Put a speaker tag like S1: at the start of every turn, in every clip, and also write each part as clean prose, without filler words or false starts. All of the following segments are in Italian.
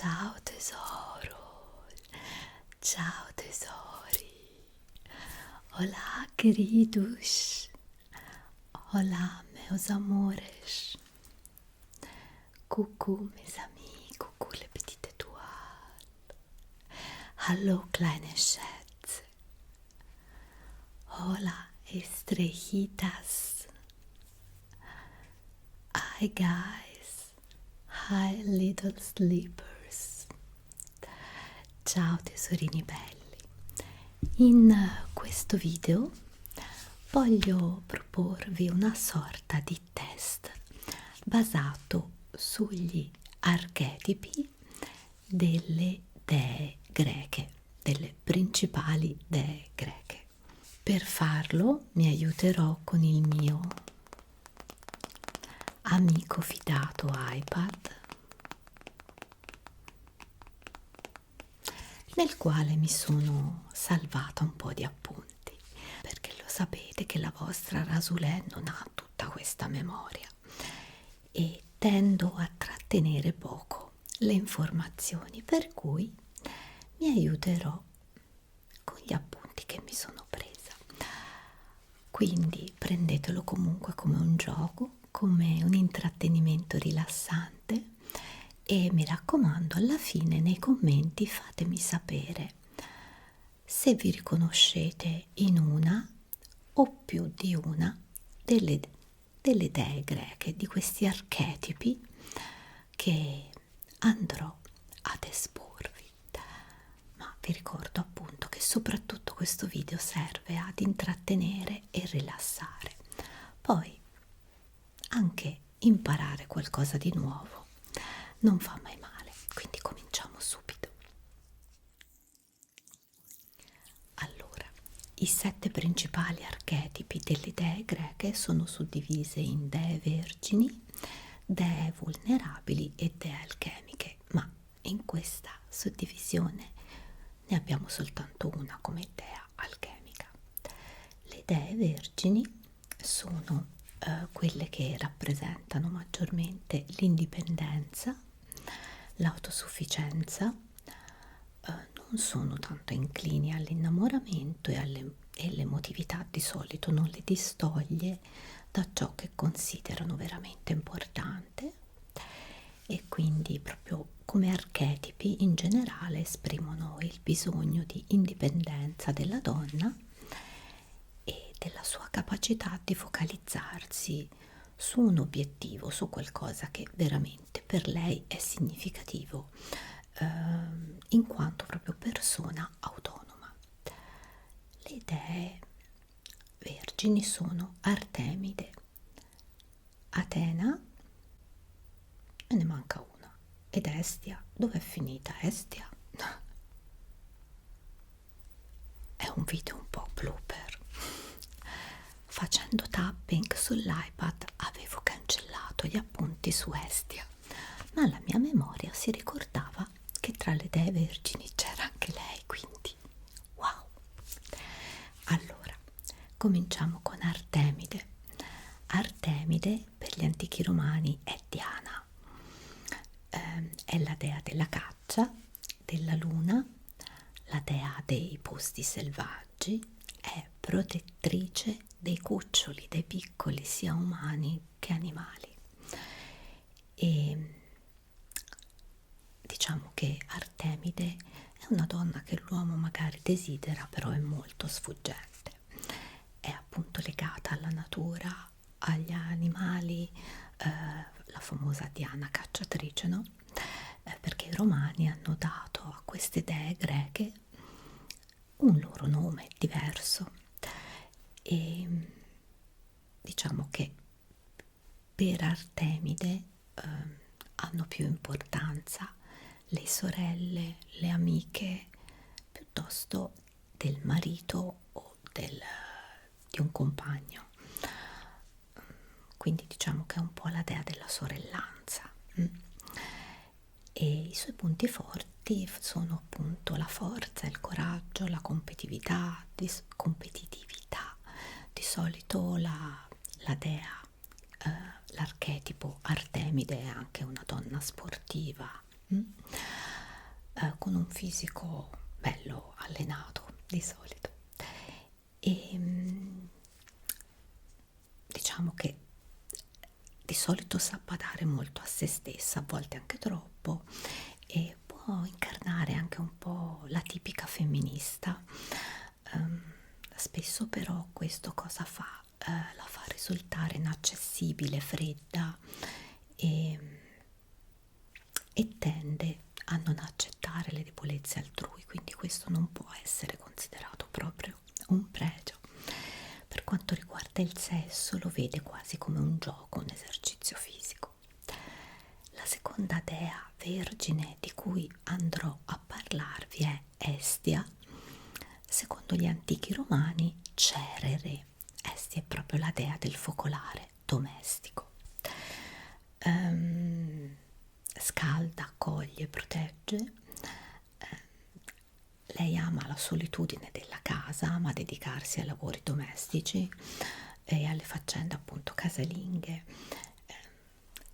S1: Ciao tesoro, ciao tesori, hola queridos, hola meus amores, coucou mes amis, coucou les petites étoiles, hallo kleine Schätze, hola estrellitas, hi guys, hi little sleepers. Ciao tesorini belli, in questo video voglio proporvi una sorta di test basato sugli archetipi delle dee greche, delle principali dee greche. Per farlo mi aiuterò con il mio amico fidato iPad, nel quale mi sono salvata un po' di appunti, perché lo sapete che la vostra Rasulè non ha tutta questa memoria e tendo a trattenere poco le informazioni, per cui mi aiuterò con gli appunti che mi sono presa. Quindi prendetelo comunque come un gioco, come un intrattenimento rilassante, e mi raccomando, alla fine nei commenti fatemi sapere se vi riconoscete in una o più di una delle dee greche, di questi archetipi che andrò ad esporvi. Ma vi ricordo appunto che soprattutto questo video serve ad intrattenere e rilassare, poi anche imparare qualcosa di nuovo non fa mai male, quindi cominciamo subito. Allora, i 7 principali archetipi delle dee greche sono suddivise in dee vergini, dee vulnerabili e dee alchemiche, ma in questa suddivisione ne abbiamo soltanto una come dea alchemica. Le dee vergini sono quelle che rappresentano maggiormente l'indipendenza, l'autosufficienza, non sono tanto inclini all'innamoramento e l'emotività di solito non le distoglie da ciò che considerano veramente importante, e quindi proprio come archetipi in generale esprimono il bisogno di indipendenza della donna e della sua capacità di focalizzarsi su un obiettivo, su qualcosa che veramente per lei è significativo, in quanto proprio persona autonoma. Le dee vergini sono Artemide, Atena, e ne manca una, ed Estia. Dov'è finita Estia? È un video un po' blooper. Facendo tapping sull'iPad avevo cancellato gli appunti su Estia, ma la mia memoria si ricordava che tra le dee vergini c'era anche lei, quindi wow. Allora, cominciamo con Artemide. Artemide per gli antichi romani è Diana, è la dea della caccia, della luna, la dea dei posti selvaggi, è protettrice dei cuccioli, dei piccoli sia umani che animali. E diciamo che Artemide è una donna che l'uomo magari desidera, però è molto sfuggente, è appunto legata alla natura, agli animali, la famosa Diana cacciatrice, no? Perché i romani hanno dato a queste dee greche un loro nome diverso, e diciamo che per Artemide hanno più importanza le sorelle, le amiche, piuttosto del marito o di un compagno. Quindi diciamo che è un po' la dea della sorellanza. E i suoi punti forti sono appunto la forza, il coraggio, la competitività. Di solito la dea, l'archetipo Artemide è anche una donna sportiva, mm? Con un fisico bello allenato di solito e diciamo che di solito sa badare molto a se stessa, a volte anche troppo, e può incarnare anche un po' la tipica femminista. Spesso però questo cosa fa? La fa risultare inaccessibile, fredda e, e tende a non accettare le debolezze altrui, quindi questo non può essere considerato proprio un pregio. Per quanto riguarda il sesso, lo vede quasi come un gioco, un esercizio fisico. La seconda dea vergine di cui andrò a parlarvi è Estia. Secondo gli antichi romani, Cerere. Estia è proprio la dea del focolare domestico. Scalda, accoglie, protegge. Lei ama la solitudine della casa, ama dedicarsi ai lavori domestici e alle faccende appunto casalinghe.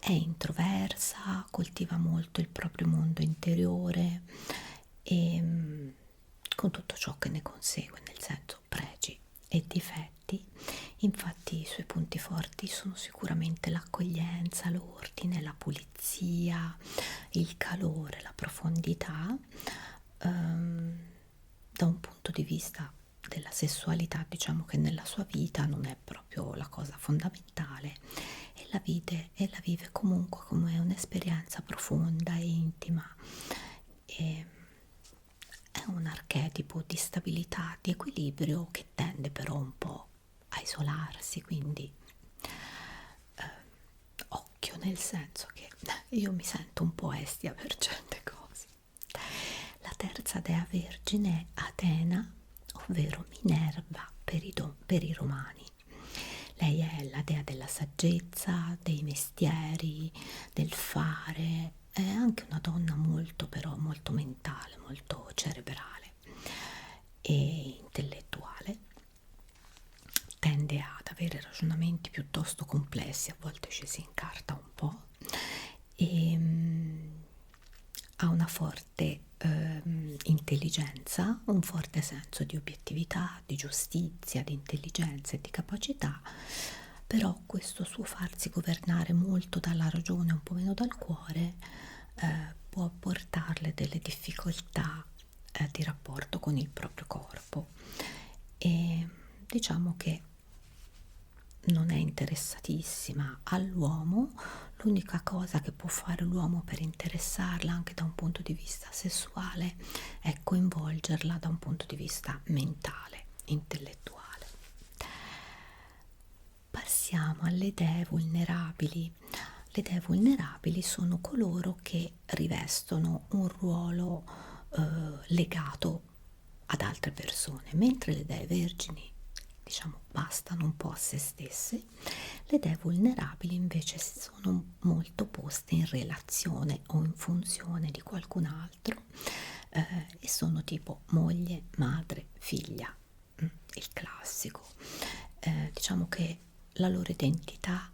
S1: È introversa, coltiva molto il proprio mondo interiore e con tutto ciò che ne consegue, nel senso pregi e difetti. Infatti i suoi punti forti sono sicuramente l'accoglienza, l'ordine, la pulizia, il calore, la profondità. Da un punto di vista della sessualità, diciamo che nella sua vita non è proprio la cosa fondamentale e la vive comunque come un'esperienza profonda e intima. E è un archetipo di stabilità, di equilibrio che tende però un po' a isolarsi, quindi occhio, nel senso che io mi sento un po' Estia per certe cose. La terza dea vergine è Atena, ovvero Minerva per i romani. Lei è la dea della saggezza, dei mestieri, del fare, è anche una donna molto però molto mentale, molto cerebrale e intellettuale. Tende ad avere ragionamenti piuttosto complessi, a volte scesi in carta un po', e ha una forte intelligenza, un forte senso di obiettività, di giustizia, di intelligenza e di capacità, però questo suo farsi governare molto dalla ragione, un po' meno dal cuore, può portarle delle difficoltà di rapporto con il proprio corpo e diciamo che non è interessatissima all'uomo. L'unica cosa che può fare l'uomo per interessarla anche da un punto di vista sessuale è coinvolgerla da un punto di vista mentale, intellettuale. Passiamo alle dee vulnerabili. Le dee vulnerabili sono coloro che rivestono un ruolo legato ad altre persone, mentre le dee vergini diciamo bastano un po' a se stesse. Le dee vulnerabili invece sono molto poste in relazione o in funzione di qualcun altro e sono tipo moglie, madre, figlia, il classico. Diciamo che la loro identità,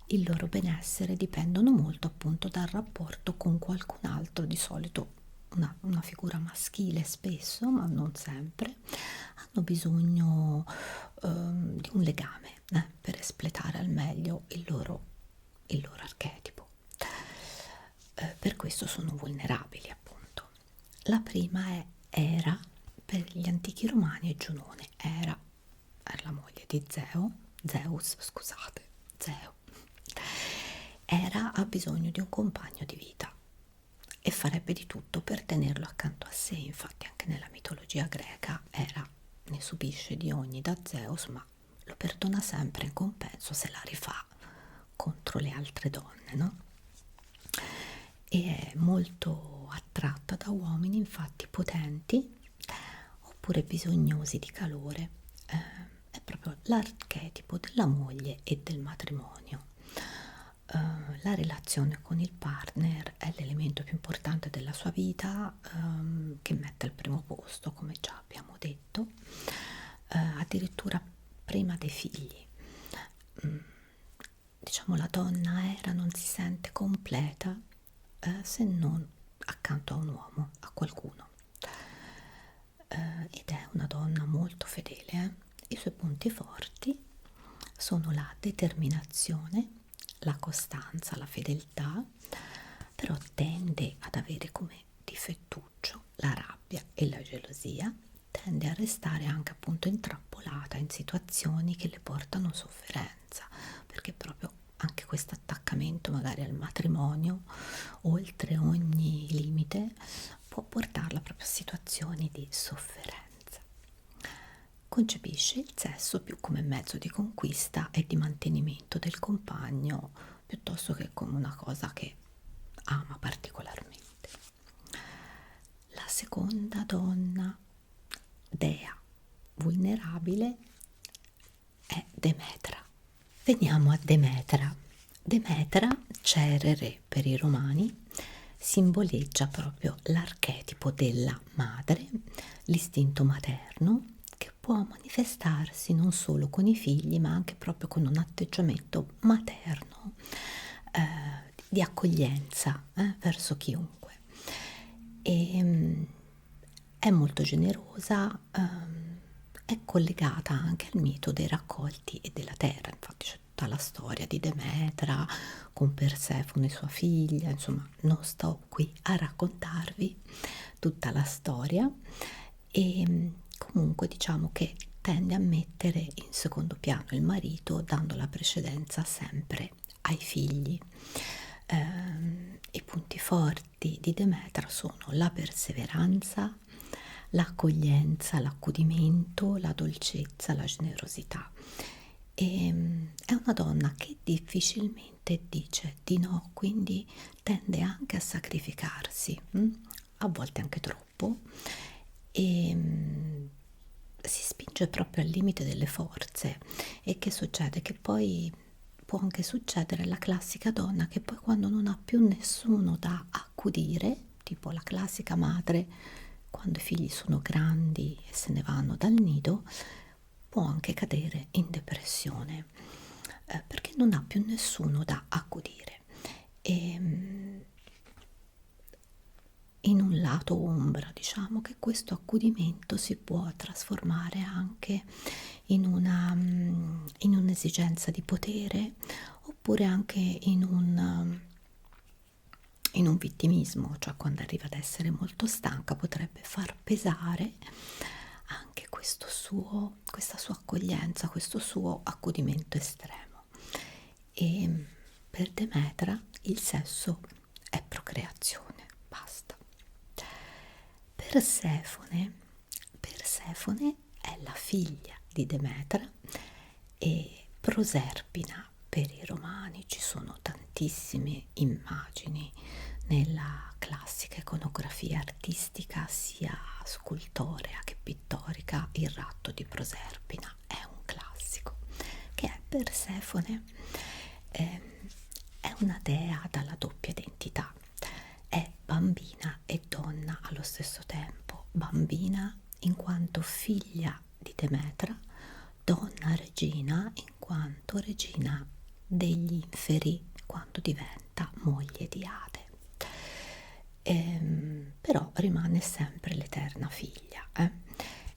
S1: il loro benessere dipendono molto appunto dal rapporto con qualcun altro, di solito una figura maschile spesso, ma non sempre. Hanno bisogno di un legame per espletare al meglio il loro archetipo. Per questo sono vulnerabili appunto. La prima è Era, per gli antichi romani è Giunone. Era la moglie di Zeus, scusate, Zeo. Era ha bisogno di un compagno di vita e farebbe di tutto per tenerlo accanto a sé. Infatti anche nella mitologia greca Era ne subisce di ogni da Zeus, ma lo perdona sempre in compenso se la rifà contro le altre donne, no? E è molto attratta da uomini infatti potenti oppure bisognosi di calore. È proprio l'archetipo della moglie e del matrimonio. La relazione con il partner è l'elemento più importante della sua vita, che mette al primo posto, come già abbiamo detto, addirittura prima dei figli. Diciamo la donna Era non si sente completa se non accanto a un uomo, a qualcuno. Ed è una donna molto fedele, eh? I suoi punti forti sono la determinazione, la costanza, la fedeltà, però tende ad avere come difettuccio la rabbia e la gelosia, tende a restare anche appunto intrappolata in situazioni che le portano sofferenza, perché proprio anche questo attaccamento magari al matrimonio, oltre ogni limite, può portarla proprio a situazioni di sofferenza. Concepisce il sesso più come mezzo di conquista e di mantenimento del compagno, piuttosto che come una cosa che ama particolarmente. La seconda donna, dea vulnerabile, è Demetra. Veniamo a Demetra. Demetra, Cerere per i romani, simboleggia proprio l'archetipo della madre, l'istinto materno, che può manifestarsi non solo con i figli, ma anche proprio con un atteggiamento materno, di accoglienza verso chiunque. E è molto generosa, è collegata anche al mito dei raccolti e della terra, infatti c'è tutta la storia di Demetra con Persefone sua figlia, insomma non sto qui a raccontarvi tutta la storia, e comunque diciamo che tende a mettere in secondo piano il marito, dando la precedenza sempre ai figli. I punti forti di Demetra sono la perseveranza, l'accoglienza, l'accudimento, la dolcezza, la generosità. È una donna che difficilmente dice di no, quindi tende anche a sacrificarsi, a volte anche troppo, e si spinge proprio al limite delle forze. E che succede? Che poi può anche succedere la classica donna che poi quando non ha più nessuno da accudire, tipo la classica madre quando i figli sono grandi e se ne vanno dal nido, può anche cadere in depressione, perché non ha più nessuno da accudire. E in un lato ombra, diciamo che questo accudimento si può trasformare anche in un'esigenza di potere, oppure anche in un vittimismo, cioè quando arriva ad essere molto stanca potrebbe far pesare anche questa sua accoglienza, questo suo accudimento estremo. E per Demetra il sesso è procreazione, basta. Persefone è la figlia di Demetra e Proserpina per i romani. Ci sono tantissime immagini nella classica iconografia artistica, sia scultorea che pittorica. Il ratto di Proserpina è un classico, che è Persefone. È una dea dalla doppia identità, è bambina e donna allo stesso tempo, bambina in quanto figlia di Demetra, donna regina in quanto regina degli inferi quando diventa moglie di Ade. Però rimane sempre l'eterna figlia,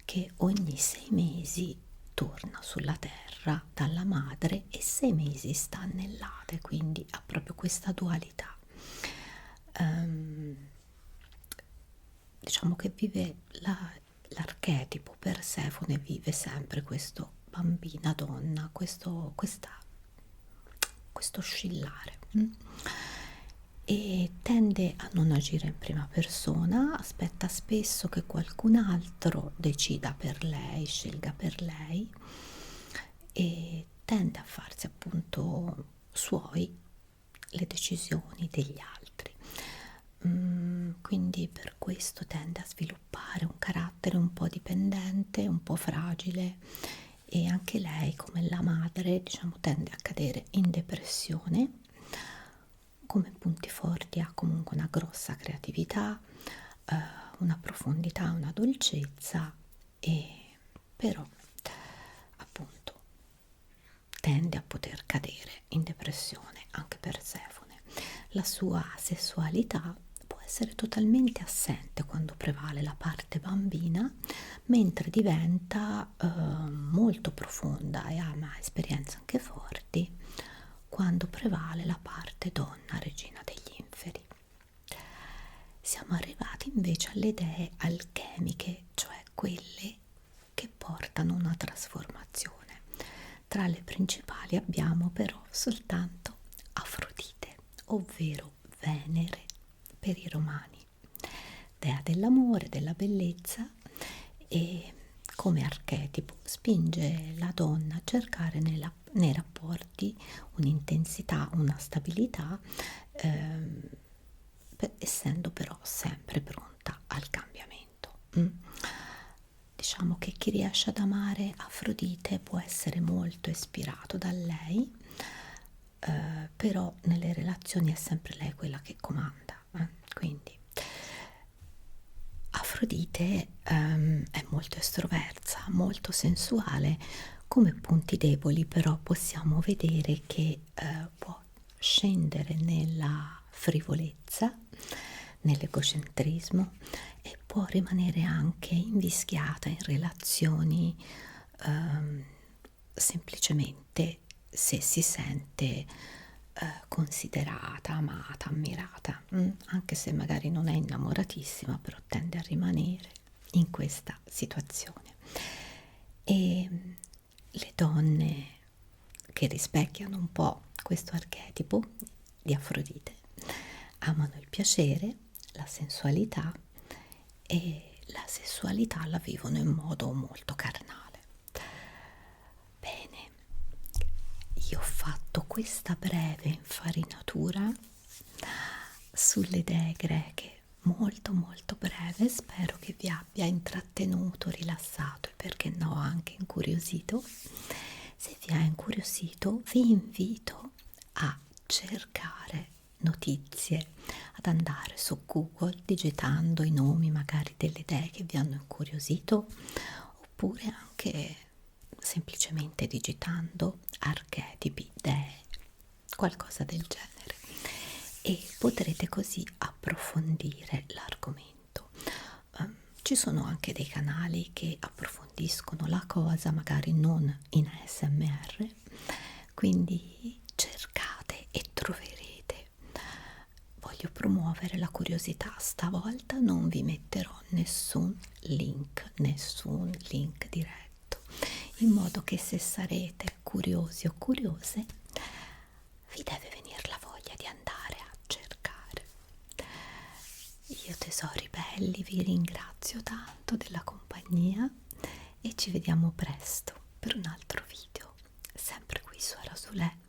S1: che ogni 6 mesi torna sulla terra dalla madre e 6 mesi sta nell'Ade, quindi ha proprio questa dualità. Diciamo che vive l'archetipo Persefone, vive sempre questo bambina donna, questo oscillare, e tende a non agire in prima persona, aspetta spesso che qualcun altro decida per lei, scelga per lei, e tende a farsi appunto suoi le decisioni degli altri. Quindi per questo tende a sviluppare un carattere un po' dipendente, un po' fragile, e anche lei, come la madre, diciamo, tende a cadere in depressione. Come punti forti ha comunque una grossa creatività, una profondità, una dolcezza, e però appunto tende a poter cadere in depressione anche Persefone. La sua sessualità può essere totalmente assente quando prevale la parte bambina, mentre diventa molto profonda e ha esperienze anche forti quando prevale la parte donna, regina degli inferi. Siamo arrivati invece alle idee alchemiche, cioè quelle che portano una trasformazione. Tra le principali abbiamo però soltanto Afrodite, ovvero Venere per i romani, dea dell'amore, della bellezza, e come archetipo spinge la donna a cercare nei rapporti un'intensità, una stabilità, essendo però sempre pronta al cambiamento. Diciamo che chi riesce ad amare Afrodite può essere molto ispirato da lei, però nelle relazioni è sempre lei quella che comanda, quindi Afrodite è molto estroversa, molto sensuale. Come punti deboli però possiamo vedere che può scendere nella frivolezza, nell'egocentrismo, e può rimanere anche invischiata in relazioni semplicemente se si sente considerata, amata, ammirata, anche se magari non è innamoratissima, però tende a rimanere in questa situazione. E le donne che rispecchiano un po' questo archetipo di Afrodite amano il piacere, la sensualità, e la sessualità la vivono in modo molto carnale. Bene, io ho fatto questa breve infarinatura sulle dee greche, molto molto breve, spero che vi abbia intrattenuto, rilassato e perché no anche incuriosito. Se vi ha incuriosito vi invito a cercare notizie, ad andare su Google digitando i nomi magari delle dee che vi hanno incuriosito, oppure anche semplicemente digitando archetipi, dee, qualcosa del genere, e potrete così approfondire l'argomento. Ci sono anche dei canali che approfondiscono la cosa, magari non in ASMR, quindi cercate e troverete. Voglio promuovere la curiosità, stavolta non vi metterò nessun link diretto, in modo che se sarete curiosi o curiose vi deve venire la voglia di andare a cercare. Io tesori belli vi ringrazio tanto della compagnia e ci vediamo presto per un altro video, sempre qui su Arasulè.